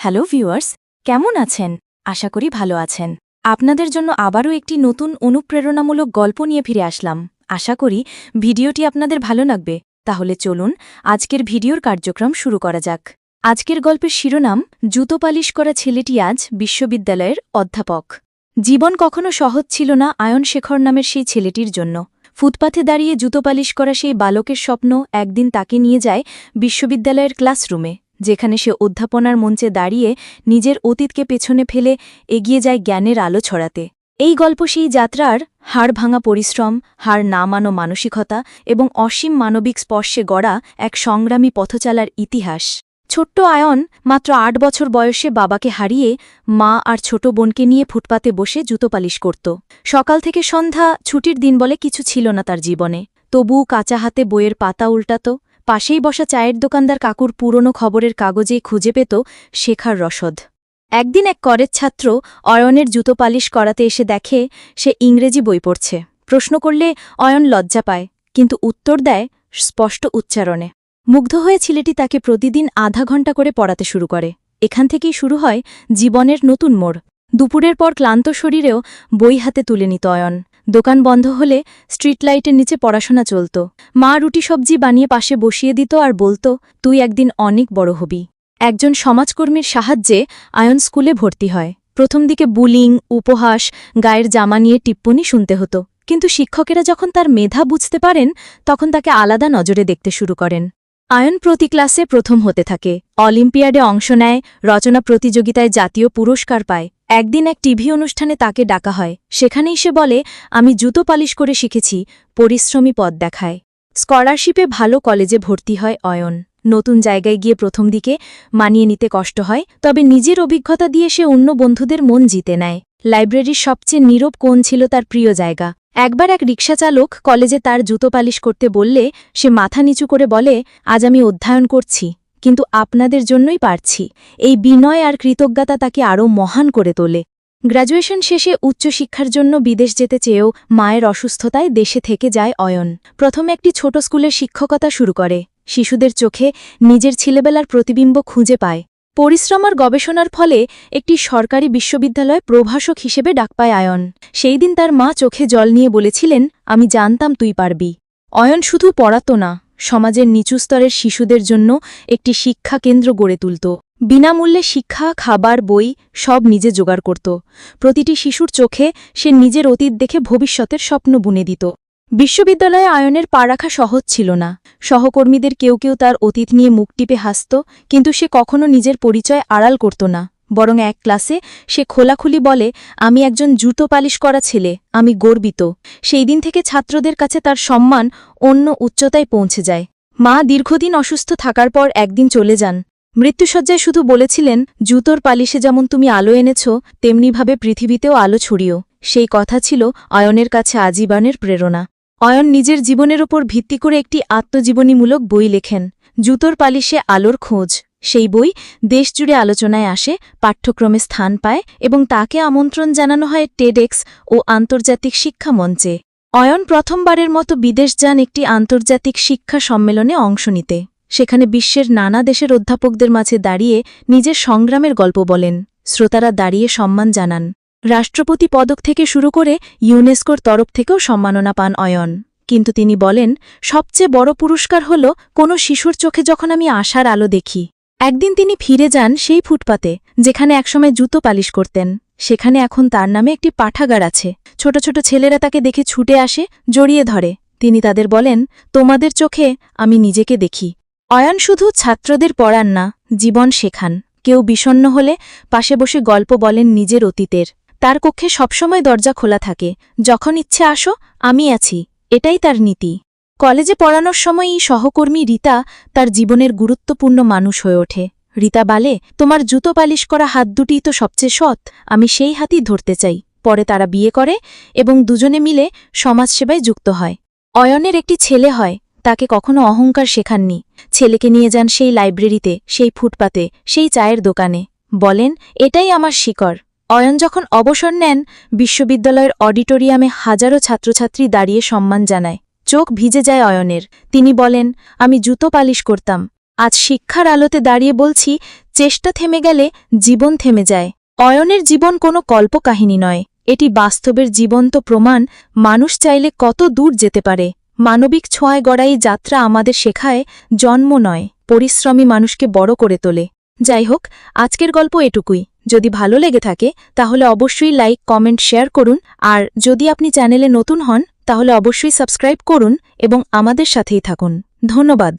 Hello viewers, কেমন আছেন? আশা করি ভালো আছেন। আপনাদের জন্য আবারও একটি নতুন অনুপ্রেরণামূলক গল্প নিয়ে ফিরে আসলাম। আশা করি ভিডিওটি আপনাদের ভালো লাগবে। তাহলে চলুন আজকের ভিডিওর কার্যক্রম শুরু করা যাক। আজকের গল্পের শিরোনাম জুতো পালিশ করা ছেলেটি আজ বিশ্ববিদ্যালয়ের অধ্যাপক। জীবন কখনো সহজ ছিল না আয়ন শেখর নামের সেই ছেলেটির জন্য। ফুটপাথে দাঁড়িয়ে জুতো পালিশ করা সেই বালকের স্বপ্ন একদিন তাকে নিয়ে যায় বিশ্ববিদ্যালয়ের ক্লাসরুমে, যেখানে সে অধ্যাপনার মঞ্চে দাঁড়িয়ে নিজের অতীতকে পেছনে ফেলে এগিয়ে যায় জ্ঞানের আলো ছড়াতে। এই গল্প সেই যাত্রার হাড় ভাঙা পরিশ্রম, হার না মানো মানসিকতা এবং অসীম মানবিক স্পর্শে গড়া এক সংগ্রামী পথচালার ইতিহাস। ছোট্ট আয়ন মাত্র ৮ বছর বয়সে বাবাকে হারিয়ে মা আর ছোট বোনকে নিয়ে ফুটপাতে বসে জুতো পালিশ করত। সকাল থেকে সন্ধ্যা ছুটির দিন বলে কিছু ছিল না তার জীবনে। তবুও কাঁচা হাতে বইয়ের পাতা উল্টাত, পাশেই বসা চায়ের দোকানদার কাকুর পুরনো খবরের কাগজেই খুঁজে পেত শেখার রসদ। একদিন এক কলেজ ছাত্র অয়নের জুতো পালিশ করাতে এসে দেখে সে ইংরেজি বই পড়ছে। প্রশ্ন করলে অয়ন লজ্জা পায়, কিন্তু উত্তর দেয় স্পষ্ট উচ্চারণে। মুগ্ধ হয়ে ছেলেটি তাকে প্রতিদিন আধা ঘণ্টা করে পড়াতে শুরু করে। এখান থেকেই শুরু হয় জীবনের নতুন মোড়। দুপুরের পর ক্লান্ত শরীরেও বই হাতে তুলে নিত অয়ন। দোকান বন্ধ হলে স্ট্রিট লাইটের নিচে পড়াশোনা চলত। মা রুটি সবজি বানিয়ে পাশে বসিয়ে দিত আর বলত, তুই একদিন অনেক বড় হবি। একজন সমাজকর্মীর সাহায্যে আয়ন স্কুলে ভর্তি হয়। প্রথম দিকে বুলিং, উপহাস, গায়ের জামা নিয়ে টিপ্পনি শুনতে হতো, কিন্তু শিক্ষকেরা যখন তার মেধা বুঝতে পারেন তখন তাকে আলাদা নজরে দেখতে শুরু করেন। আয়ন প্রতি ক্লাসে প্রথম হতে থাকে, অলিম্পিয়াডে অংশ নেয়, রচনা প্রতিযোগিতায় জাতীয় পুরস্কার পায়। একদিন এক টিভি অনুষ্ঠানে তাকে ডাকা হয়। সেখানেই সে বলে, আমি জুতো পালিশ করে শিখেছি, পরিশ্রমী পথ দেখায়। স্কলারশিপে ভালো কলেজে ভর্তি হয় অয়ন। নতুন জায়গায় গিয়ে প্রথম দিকে মানিয়ে নিতে কষ্ট হয়, তবে নিজের অভিজ্ঞতা দিয়ে সে অন্য বন্ধুদের মন জিতে নেয়। লাইব্রেরির সবচেয়ে নীরব কোণ ছিল তার প্রিয় জায়গা। একবার এক রিকশাচালক কলেজে তার জুতো পালিশ করতে বললে সে মাথা নিচু করে বলে, আজ আমি অধ্যয়ন করছি, কিন্তু আপনাদের জন্যই পারছি। এই বিনয় আর কৃতজ্ঞতা তাকে আরও মহান করে তোলে। গ্র্যাজুয়েশন শেষে উচ্চশিক্ষার জন্য বিদেশ যেতে চেয়েও মায়ের অসুস্থতায় দেশে থেকে যায় অয়ন। প্রথমে একটি ছোট স্কুলের শিক্ষকতা শুরু করে। শিশুদের চোখে নিজের ছেলেবেলার প্রতিবিম্ব খুঁজে পায়। পরিশ্রম আর গবেষণার ফলে একটি সরকারি বিশ্ববিদ্যালয়ে প্রভাষক হিসেবে ডাক পায় আয়ন। সেই দিন তার মা চোখে জল নিয়ে বলেছিলেন, আমি জানতাম তুই পারবি। অয়ন শুধু পড়াত না, সমাজের নিচু স্তরের শিশুদের জন্য একটি শিক্ষা কেন্দ্র গড়ে তুলত। বিনামূল্যে শিক্ষা, খাবার, বই সব নিজে জোগাড় করত। প্রতিটি শিশুর চোখে সে নিজের অতীত দেখে ভবিষ্যতের স্বপ্ন বুনে দিত। বিশ্ববিদ্যালয়ে আয়নের পা রাখা সহজ ছিল না। সহকর্মীদের কেউ কেউ তার অতীত নিয়ে মুখ টিপে হাসত, কিন্তু সে কখনো নিজের পরিচয় আড়াল করত না। বরং এক ক্লাসে সে খোলাখুলি বলে, আমি একজন জুতো পালিশ করা ছেলে, আমি গর্বিত। সেই দিন থেকে ছাত্রদের কাছে তার সম্মান অন্য উচ্চতায় পৌঁছে যায়। মা দীর্ঘদিন অসুস্থ থাকার পর একদিন চলে যান। মৃত্যুসজ্জায় শুধু বলেছিলেন, জুতোর পালিশে যেমন তুমি আলো এনেছ, তেমনিভাবে পৃথিবীতেও আলো ছড়িও। সেই কথা ছিল অয়নের কাছে আজীবনের প্রেরণা। অয়ন নিজের জীবনের ওপর ভিত্তি করে একটি আত্মজীবনীমূলক বই লেখেন, জুতোর পালিশে আলোর খোঁজ। সেই বই দেশজুড়ে আলোচনায় আসে, পাঠ্যক্রমে স্থান পায় এবং তাকে আমন্ত্রণ জানানো হয় টেডেক্স ও আন্তর্জাতিক শিক্ষা মঞ্চে। অয়ন প্রথমবারের মতো বিদেশ যান একটি আন্তর্জাতিক শিক্ষা সম্মেলনে অংশ নিতে। সেখানে বিশ্বের নানা দেশের অধ্যাপকদের মাঝে দাঁড়িয়ে নিজের সংগ্রামের গল্প বলেন। শ্রোতারা দাঁড়িয়ে সম্মান জানান। রাষ্ট্রপতি পদক থেকে শুরু করে ইউনেস্কোর তরফ থেকেও সম্মাননা পান অয়ন। কিন্তু তিনি বলেন, সবচেয়ে বড় পুরস্কার হল কোনো শিশুর চোখে যখন আমি আশার আলো দেখি। একদিন তিনি ফিরে যান সেই ফুটপাতে যেখানে একসময় জুতো পালিশ করতেন। সেখানে এখন তার নামে একটি পাঠাগার আছে। ছোট ছোট ছেলেরা তাকে দেখে ছুটে আসে, জড়িয়ে ধরে। তিনি তাদের বলেন, তোমাদের চোখে আমি নিজেকে দেখি। অয়ন শুধু ছাত্রদের পড়ান না, জীবন শেখান। কেউ বিষণ্ণ হলে পাশে বসে গল্প বলেন নিজের অতীতের। তার কক্ষে সবসময় দরজা খোলা থাকে, যখন ইচ্ছে আসো, আমি আছি, এটাই তার নীতি। কলেজে পড়ানোর সময়ই সহকর্মী রীতা তার জীবনের গুরুত্বপূর্ণ মানুষ হয়ে ওঠে। রীতা বলে, তোমার জুতো পালিশ করা হাত দুটিই তো সবচেয়ে সৎ, আমি সেই হাতই ধরতে চাই। পরে তারা বিয়ে করে এবং দুজনে মিলে সমাজসেবায় যুক্ত হয়। অয়নের একটি ছেলে হয়, তাকে কখনো অহংকার শেখাননি। ছেলেকে নিয়ে যান সেই লাইব্রেরিতে, সেই ফুটপাতে, সেই চায়ের দোকানে। বলেন, এটাই আমার শিকড়। অয়ন যখন অবসর নেন, বিশ্ববিদ্যালয়ের অডিটোরিয়ামে হাজারো ছাত্রছাত্রী দাঁড়িয়ে সম্মান জানায়। চোখ ভিজে যায় অয়নের। তিনি বলেন, আমি জুতো পালিশ করতাম, আজ শিক্ষার আলোতে দাঁড়িয়ে বলছি, চেষ্টা থেমে গেলে জীবন থেমে যায়। অয়নের জীবন কোনো কল্পকাহিনী নয়, এটি বাস্তবের জীবন্ত প্রমাণ মানুষ চাইলে কত দূর যেতে পারে। মানবিক ছোঁয়ায় গড়া এই যাত্রা আমাদের শেখায় জন্ম নয়, পরিশ্রমী মানুষকে বড় করে তোলে। যাই হোক, আজকের গল্প এটুকুই। যদি ভালো লেগে থাকে তাহলে অবশ্যই লাইক, কমেন্ট, শেয়ার করুন। আর যদি আপনি চ্যানেলে নতুন হন তাহলে অবশ্যই সাবস্ক্রাইব করুন এবং আমাদের সাথেই থাকুন। ধন্যবাদ।